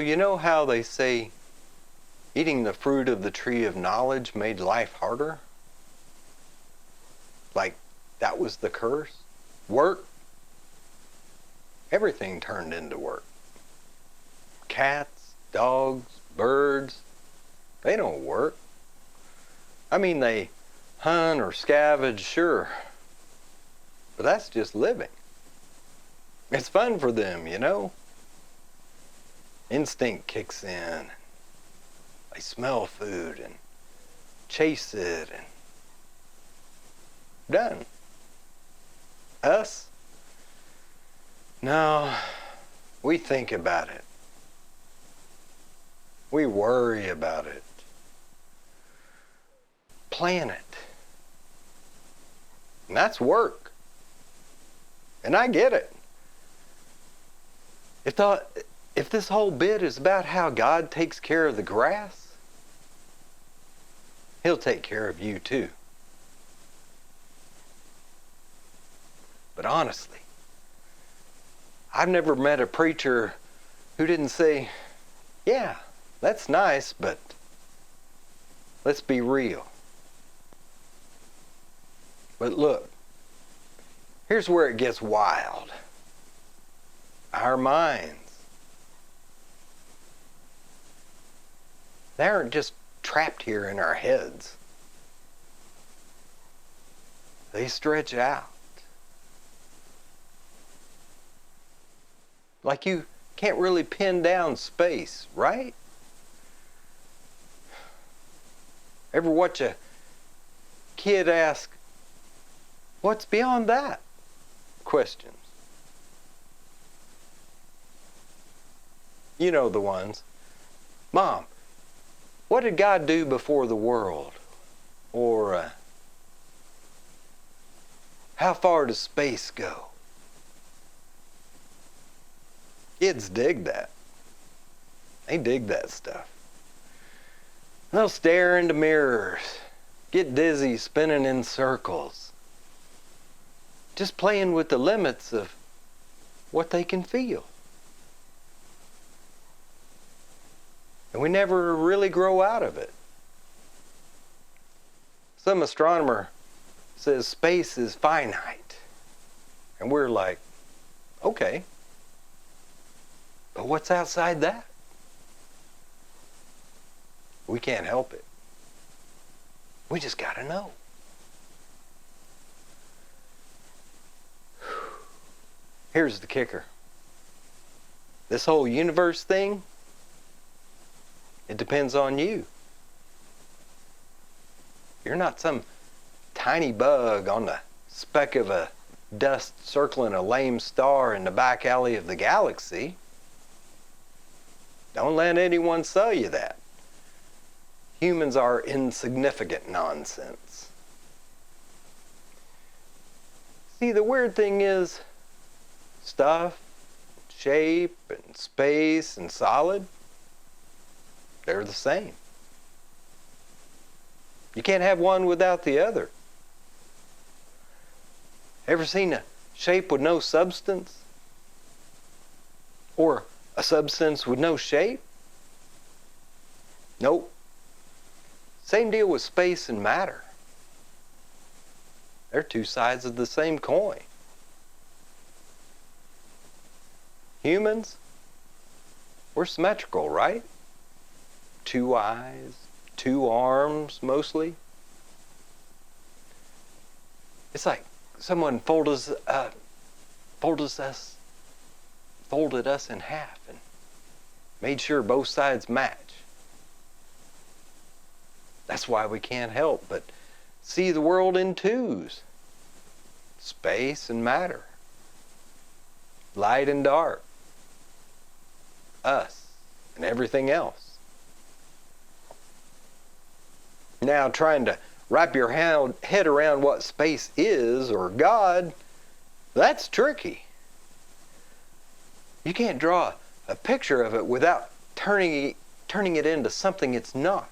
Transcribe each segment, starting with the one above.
you know how they say eating the fruit of the tree of knowledge made life harder? Like that was the curse? Work? Everything turned into work. Cats, dogs, birds, they don't work. I mean, they hunt or scavenge, sure, but that's just living. It's fun for them, you know? Instinct kicks in. They smell food and chase it and done. Us? No, we think about it. We worry about it. Plan it. And that's work. And I get it. If this whole bit is about how God takes care of the grass, He'll take care of you too. But honestly, I've never met a preacher who didn't say, yeah, that's nice, but let's be real. But look, here's where it gets wild. Our minds. They aren't just trapped here in our heads. They stretch out. Like you can't really pin down space, right? Ever watch a kid ask, what's beyond that? Questions. You know the ones. Mom, what did God do before the world? Or, how far does space go? Kids dig that. They dig that stuff. They'll stare into mirrors, get dizzy spinning in circles, just playing with the limits of what they can feel. And we never really grow out of it. Some astronomer says space is finite. And we're like, okay. But what's outside that? We can't help it. We just gotta know. Here's the kicker. This whole universe thing, it depends on you. You're not some tiny bug on the speck of a dust circling a lame star in the back alley of the galaxy. Don't let anyone sell you that. Humans are insignificant nonsense. See, the weird thing is, stuff, shape, and space, and solid, they're the same. You can't have one without the other. Ever seen a shape with no substance? Or a substance with no shape? Nope. Same deal with space and matter. They're two sides of the same coin. Humans, we're symmetrical, right? 2 eyes, 2 arms, mostly. It's like someone folded us in half and made sure both sides match. That's why we can't help but see the world in twos. Space and matter. Light and dark. Us and everything else. Now, trying to wrap your head around what space is, or God, that's tricky. You can't draw a picture of it without turning it into something it's not.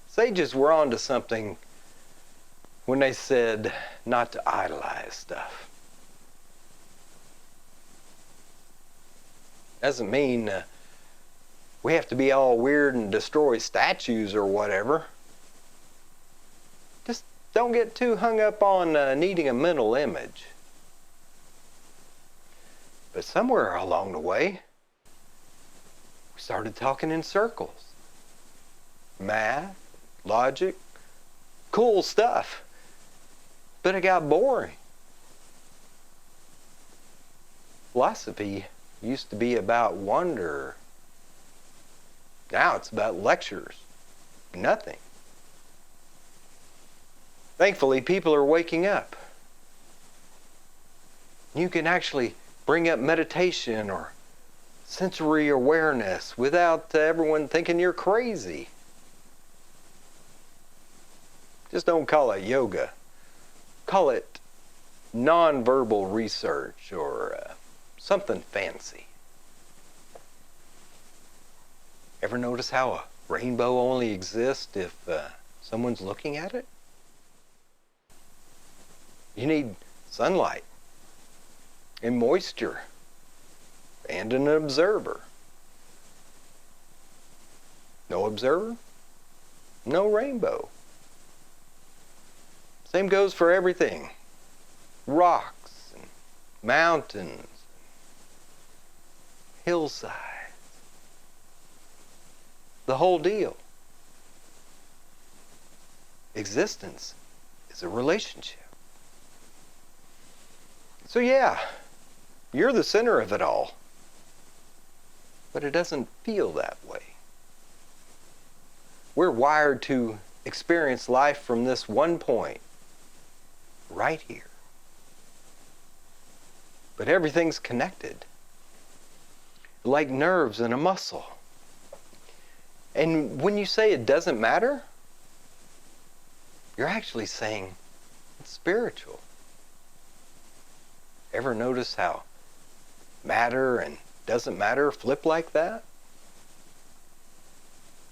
Sages were onto something when they said not to idolize stuff. Doesn't mean we have to be all weird and destroy statues or whatever. Just don't get too hung up on needing a mental image. But somewhere along the way, we started talking in circles. Math, logic, cool stuff. But it got boring. Philosophy used to be about wonder. Now it's about lectures. Nothing. Thankfully, people are waking up. You can actually bring up meditation or sensory awareness without everyone thinking you're crazy. Just don't call it yoga. Call it nonverbal research or something fancy. Ever notice how a rainbow only exists if someone's looking at it? You need sunlight and moisture and an observer. No observer? No rainbow. Same goes for everything. Rocks and mountains, hillsides. The whole deal. Existence is a relationship. So yeah, you're the center of it all. But it doesn't feel that way. We're wired to experience life from this one point, right here. But everything's connected, like nerves in a muscle. And when you say it doesn't matter, you're actually saying it's spiritual. Ever notice how matter and doesn't matter flip like that?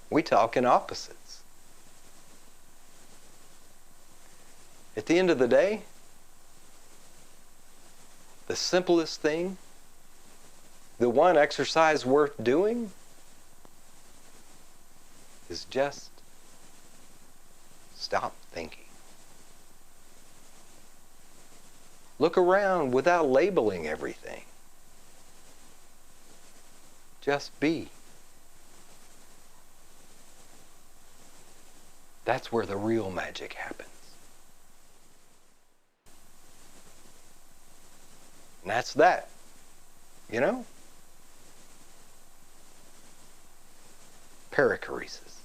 We talk in opposites. At the end of the day, the simplest thing, the one exercise worth doing, is just stop thinking. Look around without labeling everything. Just be. That's where the real magic happens. And that's that. You know? Perichoresis.